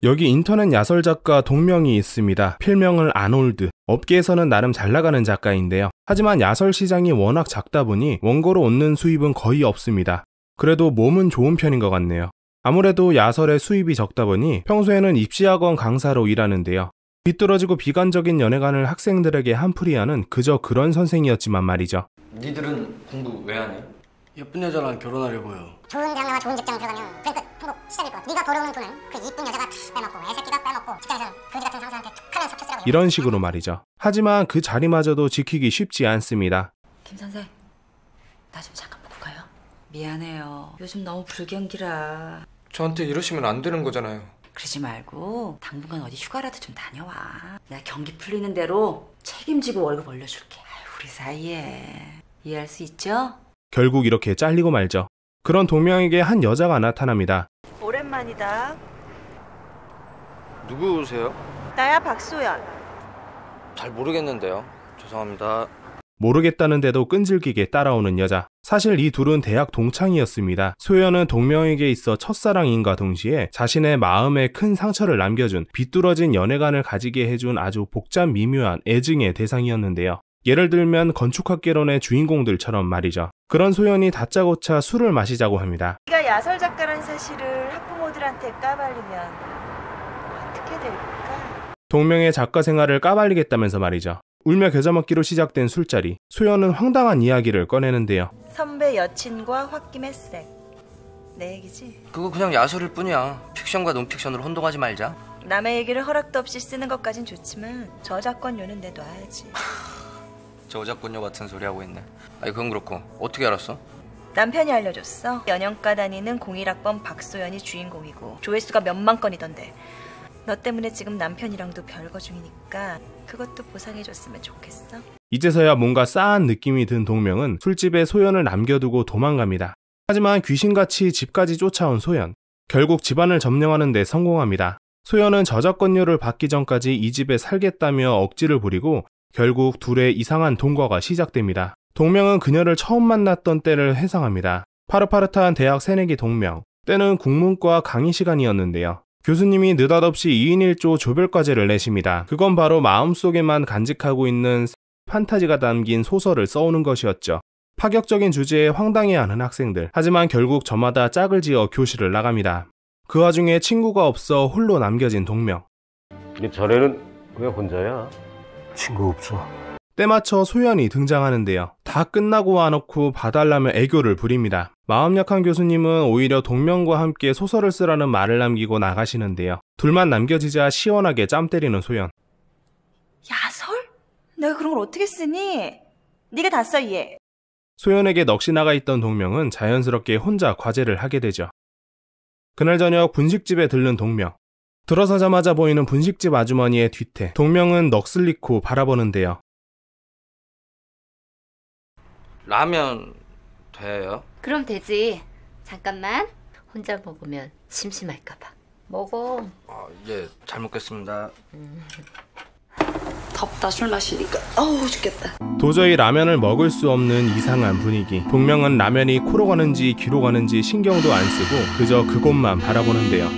여기 인터넷 야설 작가 동명이 있습니다. 필명을 아놀드. 업계에서는 나름 잘 나가는 작가인데요. 하지만 야설 시장이 워낙 작다 보니 원고로 얻는 수입은 거의 없습니다. 그래도 몸은 좋은 편인 것 같네요. 아무래도 야설의 수입이 적다 보니 평소에는 입시학원 강사로 일하는데요. 비뚤어지고 비관적인 연애관을 학생들에게 한풀이하는 그저 그런 선생이었지만 말이죠. 니들은 공부 왜 안 해? 예쁜 여자랑 결혼하려고요. 좋은 대학 나와 좋은 직장 들어가면 그러니까 행복 시작일 것 같아. 네가 벌어오는 돈은 그 이쁜 여자가 다 빼먹고 애새끼가 빼먹고 직장에서는 거지 같은 상사한테 툭하면 삽질하고 이런 식으로 말이죠. 하지만 그 자리마저도 지키기 쉽지 않습니다. 김 선생, 나 좀 잠깐 보고 가요. 미안해요. 요즘 너무 불경기라. 저한테 이러시면 안 되는 거잖아요. 그러지 말고 당분간 어디 휴가라도 좀 다녀와. 내가 경기 풀리는 대로 책임지고 월급 올려줄게. 우리 사이에 이해할 수 있죠? 결국 이렇게 잘리고 말죠. 그런 동명에게 한 여자가 나타납니다. 오랜만이다. 누구세요? 나야 박소연. 잘 모르겠는데요. 죄송합니다. 모르겠다는데도 끈질기게 따라오는 여자. 사실 이 둘은 대학 동창이었습니다. 소연은 동명에게 있어 첫사랑인과 동시에 자신의 마음에 큰 상처를 남겨준 비뚤어진 연애관을 가지게 해준 아주 복잡 미묘한 애증의 대상이었는데요. 예를 들면 건축학개론의 주인공들처럼 말이죠. 그런 소연이 다짜고짜 술을 마시자고 합니다. 네가 야설 작가라는 사실을 학부모들한테 까발리면 어떻게 될까? 동명의 작가 생활을 까발리겠다면서 말이죠. 울며 겨자 먹기로 시작된 술자리. 소연은 황당한 이야기를 꺼내는데요. 선배 여친과 홧김에 색. 내 얘기지? 그거 그냥 야설일 뿐이야. 픽션과 논픽션으로 혼동하지 말자. 남의 얘기를 허락도 없이 쓰는 것까진 좋지만 저작권료는 내놔야지. 저작권료 같은 소리 하고 있네. 아니 그건 그렇고 어떻게 알았어? 남편이 알려줬어. 연영과 다니는 01학번 박소연이 주인공이고 조회수가 몇만 건이던데. 너 때문에 지금 남편이랑도 별거 중이니까 그것도 보상해줬으면 좋겠어. 이제서야 뭔가 싸한 느낌이 든 동명은 술집에 소연을 남겨두고 도망갑니다. 하지만 귀신같이 집까지 쫓아온 소연. 결국 집안을 점령하는 데 성공합니다. 소연은 저작권료를 받기 전까지 이 집에 살겠다며 억지를 부리고 결국 둘의 이상한 동거가 시작됩니다. 동명은 그녀를 처음 만났던 때를 회상합니다. 파릇파릇한 대학 새내기 동명. 때는 국문과 강의 시간이었는데요. 교수님이 느닷없이 2인 1조 조별과제를 내십니다. 그건 바로 마음속에만 간직하고 있는 판타지가 담긴 소설을 써오는 것이었죠. 파격적인 주제에 황당해하는 학생들. 하지만 결국 저마다 짝을 지어 교실을 나갑니다. 그 와중에 친구가 없어 홀로 남겨진 동명. 이게 절에는 왜 혼자야? 친구 없어. 때맞춰 소연이 등장하는데요. 다 끝나고 와놓고 봐달라며 애교를 부립니다. 마음 약한 교수님은 오히려 동명과 함께 소설을 쓰라는 말을 남기고 나가시는데요. 둘만 남겨지자 시원하게 짬 때리는 소연. 야설? 내가 그런 걸 어떻게 쓰니? 네가 다 써, 얘. 소연에게 넋이 나가 있던 동명은 자연스럽게 혼자 과제를 하게 되죠. 그날 저녁 분식집에 들른 동명. 들어서자마자 보이는 분식집 아주머니의 뒤태. 동명은 넋을 잃고 바라보는데요. 라면 돼요? 그럼 되지. 잠깐만. 혼자 먹으면 심심할까봐. 먹어. 예, 잘 먹겠습니다. 덥다 술 마시니까. 어우 죽겠다. 도저히 라면을 먹을 수 없는 이상한 분위기. 동명은 라면이 코로 가는지 귀로 가는지 신경도 안 쓰고 그저 그곳만 바라보는데요.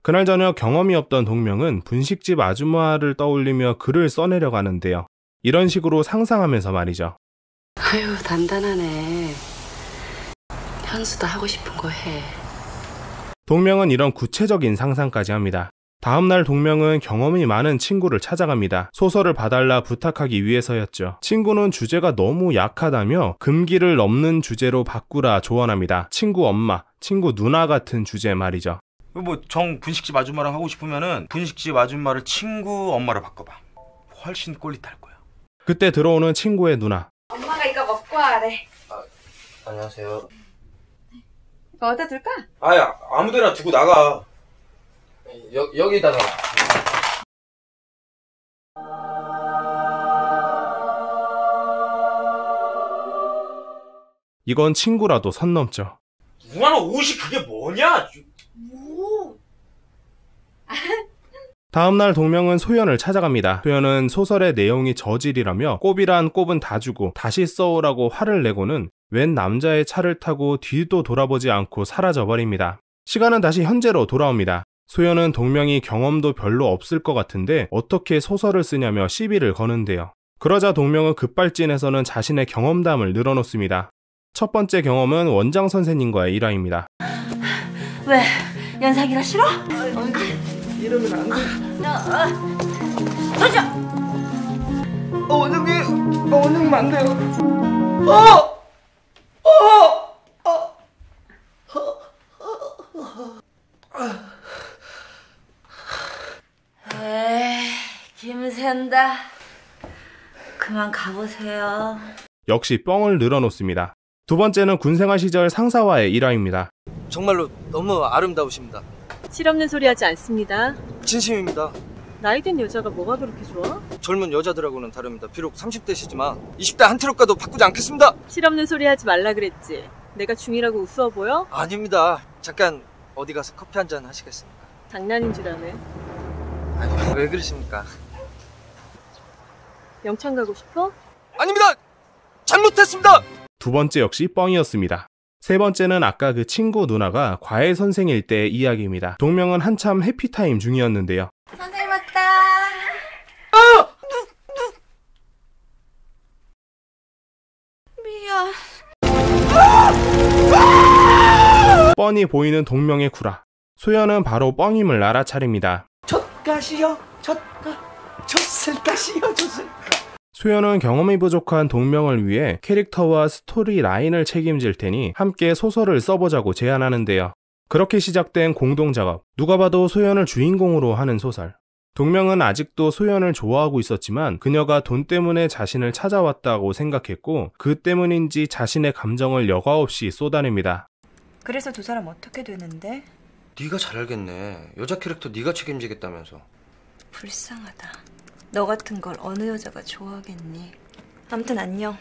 그날 저녁 경험이 없던 동명은 분식집 아줌마를 떠올리며 글을 써내려가는데요. 이런 식으로 상상하면서 말이죠. 아유 단단하네. 현수도 하고 싶은 거 해. 동명은 이런 구체적인 상상까지 합니다. 다음날 동명은 경험이 많은 친구를 찾아갑니다. 소설을 봐달라 부탁하기 위해서였죠. 친구는 주제가 너무 약하다며 금기를 넘는 주제로 바꾸라 조언합니다. 친구 엄마, 친구 누나 같은 주제 말이죠. 뭐 정 분식집 아줌마랑 하고 싶으면은 분식집 아줌마를 친구 엄마로 바꿔봐. 훨씬 꼴릿할 거야. 그때 들어오는 친구의 누나. 엄마가 이거 먹고 하래. 안녕하세요. 이거 어디다 둘까? 아야 아무데나 두고 나가. 여기다가. 이건 친구라도 선 넘죠. 누나는 옷이 그게 뭐냐? 다음날 동명은 소연을 찾아갑니다. 소연은 소설의 내용이 저질이라며 꼽이란 꼽은 다 주고 다시 써오라고 화를 내고는 웬 남자의 차를 타고 뒤도 돌아보지 않고 사라져버립니다. 시간은 다시 현재로 돌아옵니다. 소연은 동명이 경험도 별로 없을 것 같은데 어떻게 소설을 쓰냐며 시비를 거는데요. 그러자 동명은 급발진해서는 자신의 경험담을 늘어놓습니다. 첫 번째 경험은 원장 선생님과의 일화입니다. 왜? 연상이라 싫어? 이러면 안 돼. 도저! 원장님 안 돼요. 에이, 김샌다. 그만 가보세요. 역시 뻥을 늘어놓습니다. 두 번째는 군생활 시절 상사와의 일화입니다. 정말로 너무 아름다우십니다. 실없는 소리 하지 않습니다. 진심입니다. 나이든 여자가 뭐가 그렇게 좋아? 젊은 여자들하고는 다릅니다. 비록 30대시지만 20대 한 트럭가도 바꾸지 않겠습니다. 실없는 소리 하지 말라 그랬지. 내가 중이라고 우스워 보여? 아닙니다. 잠깐 어디 가서 커피 한잔 하시겠습니까? 장난인 줄 아네. 아니, 왜 그러십니까? 영창 가고 싶어? 아닙니다. 잘못했습니다. 두 번째 역시 뻥이었습니다. 세 번째는 아까 그 친구 누나가 과외 선생일 때의 이야기입니다. 동명은 한참 해피타임 중이었는데요. 선생님 왔다. 미안. 뻔히 보이는 동명의 구라. 소연은 바로 뻥임을 알아차립니다. 젖가시여, 젖을가시여. 소연은 경험이 부족한 동명을 위해 캐릭터와 스토리 라인을 책임질 테니 함께 소설을 써보자고 제안하는데요. 그렇게 시작된 공동작업, 누가 봐도 소연을 주인공으로 하는 소설. 동명은 아직도 소연을 좋아하고 있었지만 그녀가 돈 때문에 자신을 찾아왔다고 생각했고 그 때문인지 자신의 감정을 여과 없이 쏟아냅니다. 그래서 두 사람 어떻게 되는데? 네가 잘 알겠네. 여자 캐릭터 네가 책임지겠다면서. 불쌍하다. 너 같은 걸 어느 여자가 좋아하겠니? 아무튼 안녕.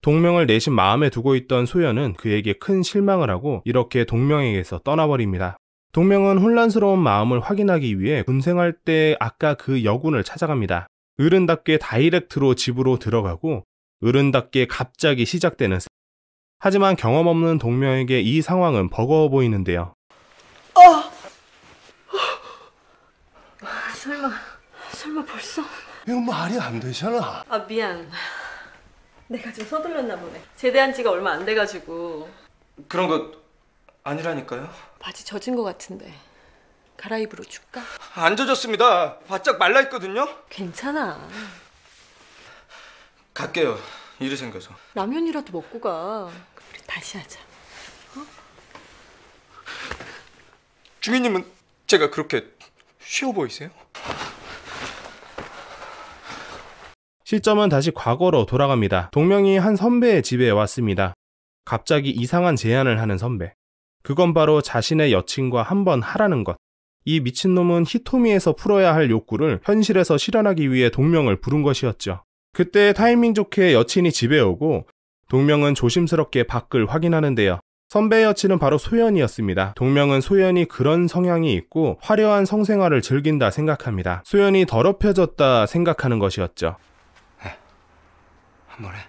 동명을 내심 마음에 두고 있던 소연은 그에게 큰 실망을 하고 이렇게 동명에게서 떠나버립니다. 동명은 혼란스러운 마음을 확인하기 위해 군생활 때 아까 그 여군을 찾아갑니다. 어른답게 다이렉트로 집으로 들어가고 어른답게 갑자기 시작되는 하지만 경험 없는 동명에게 이 상황은 버거워 보이는데요. 설마 벌써? 이거 말이 안 되잖아. 아 미안. 내가 좀 서둘렀나 보네. 제대한 지가 얼마 안 돼가지고. 그런 거 아니라니까요. 바지 젖은 거 같은데 갈아입으러 줄까? 안 젖었습니다. 바짝 말라있거든요. 괜찮아. 갈게요. 일이 생겨서. 라면이라도 먹고 가. 우리 다시 하자. 주인님은 제가 그렇게 쉬워 보이세요? 시점은 다시 과거로 돌아갑니다. 동명이 한 선배의 집에 왔습니다. 갑자기 이상한 제안을 하는 선배. 그건 바로 자신의 여친과 한번 하라는 것. 이 미친놈은 히토미에서 풀어야 할 욕구를 현실에서 실현하기 위해 동명을 부른 것이었죠. 그때 타이밍 좋게 여친이 집에 오고 동명은 조심스럽게 밖을 확인하는데요. 선배의 여친은 바로 소연이었습니다. 동명은 소연이 그런 성향이 있고 화려한 성생활을 즐긴다 생각합니다. 소연이 더럽혀졌다 생각하는 것이었죠. 한번 해.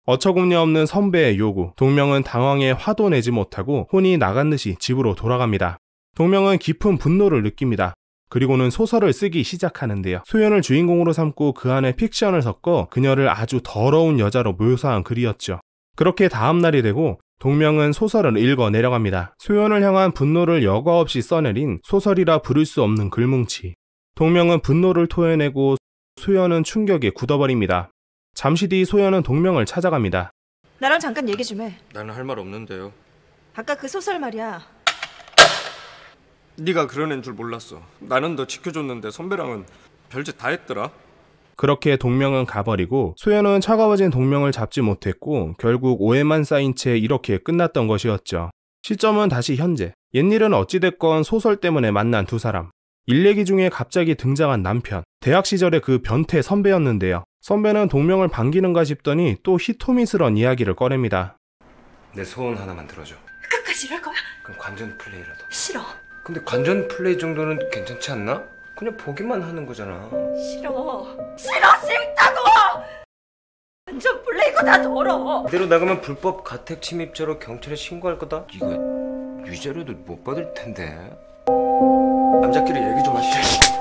어처구니 없는 선배의 요구. 동명은 당황해 화도 내지 못하고 혼이 나간 듯이 집으로 돌아갑니다. 동명은 깊은 분노를 느낍니다. 그리고는 소설을 쓰기 시작하는데요. 소연을 주인공으로 삼고 그 안에 픽션을 섞어 그녀를 아주 더러운 여자로 묘사한 글이었죠. 그렇게 다음날이 되고 동명은 소설을 읽어 내려갑니다. 소연을 향한 분노를 여과 없이 써내린 소설이라 부를 수 없는 글뭉치. 동명은 분노를 토해내고 소연은 충격에 굳어버립니다. 잠시 뒤 소연은 동명을 찾아갑니다. 나랑 잠깐 얘기 좀 해. 나는 할 말 없는데요. 아까 그 소설 말이야. 네가 그런 애인 줄 몰랐어. 나는 너 지켜줬는데 선배랑은 별짓 다 했더라. 그렇게 동명은 가버리고 소연은 차가워진 동명을 잡지 못했고 결국 오해만 쌓인 채 이렇게 끝났던 것이었죠. 시점은 다시 현재. 옛일은 어찌됐건 소설 때문에 만난 두 사람. 일얘기 중에 갑자기 등장한 남편. 대학 시절의 그 변태 선배였는데요. 선배는 동명을 반기는가 싶더니 또 히토미스런 이야기를 꺼냅니다. 내 소원 하나만 들어줘. 끝까지 이럴 거야? 그럼 관전 플레이라도. 싫어. 근데 관전 플레이 정도는 괜찮지 않나? 그냥 보기만 하는 거잖아. 싫어 싫다고. 완전 플레이고 다 더러워. 이대로 나가면 불법 가택 침입죄로 경찰에 신고할 거다. 이거 위자료도 못 받을 텐데. 남자끼리 얘기 좀 하시죠.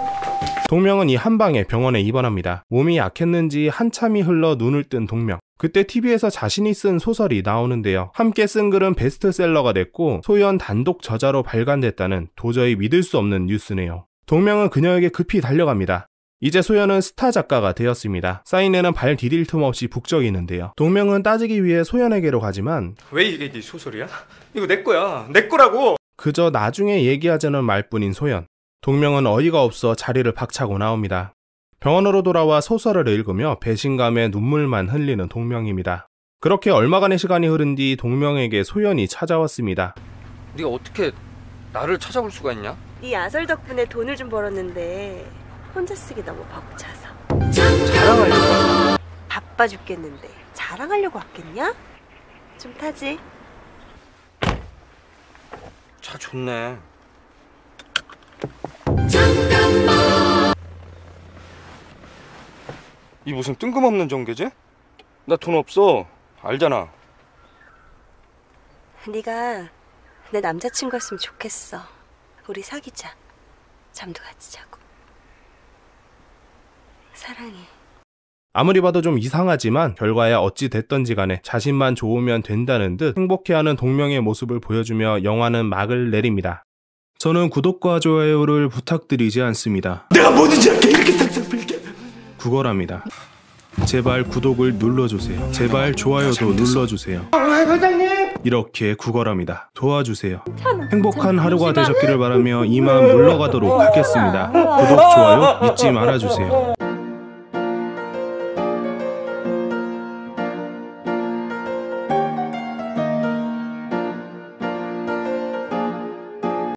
동명은 이 한방에 병원에 입원합니다. 몸이 약했는지 한참이 흘러 눈을 뜬 동명. 그때 TV에서 자신이 쓴 소설이 나오는데요. 함께 쓴 글은 베스트셀러가 됐고 소연 단독 저자로 발간됐다는 도저히 믿을 수 없는 뉴스네요. 동명은 그녀에게 급히 달려갑니다. 이제 소연은 스타 작가가 되었습니다. 사인회는 발 디딜 틈 없이 북적이는데요. 동명은 따지기 위해 소연에게로 가지만 왜 이게 네 소설이야? 이거 내 거야. 내 거라고. 그저 나중에 얘기하자는 말뿐인 소연. 동명은 어이가 없어 자리를 박차고 나옵니다. 병원으로 돌아와 소설을 읽으며 배신감에 눈물만 흘리는 동명입니다. 그렇게 얼마간의 시간이 흐른 뒤 동명에게 소연이 찾아왔습니다. 네가 어떻게 나를 찾아올 수가 있냐? 네 아설 덕분에 돈을 좀 벌었는데 혼자 쓰기 너무 벅차서. 자랑하려고. 바빠 죽겠는데 자랑하려고 왔겠냐? 좀 타지. 차 좋네. 이 무슨 뜬금없는 전개지? 나 돈 없어. 알잖아. 네가 내 남자친구였으면 좋겠어. 우리 사귀자. 잠도 같이 자고. 사랑해. 아무리 봐도 좀 이상하지만 결과야 어찌 됐던지 간에 자신만 좋으면 된다는 듯 행복해하는 동명의 모습을 보여주며 영화는 막을 내립니다. 저는 구독과 좋아요를 부탁드리지 않습니다. 내가 뭐든지 할게. 이렇게 싹싹 빌게. 구걸합니다. 제발 구독을 눌러주세요. 제발 좋아요도 눌러주세요. 이렇게 구걸합니다. 도와주세요. 행복한 하루가 되셨기를 바라며 이만 물러가도록 하겠습니다. 구독, 좋아요 잊지 말아주세요.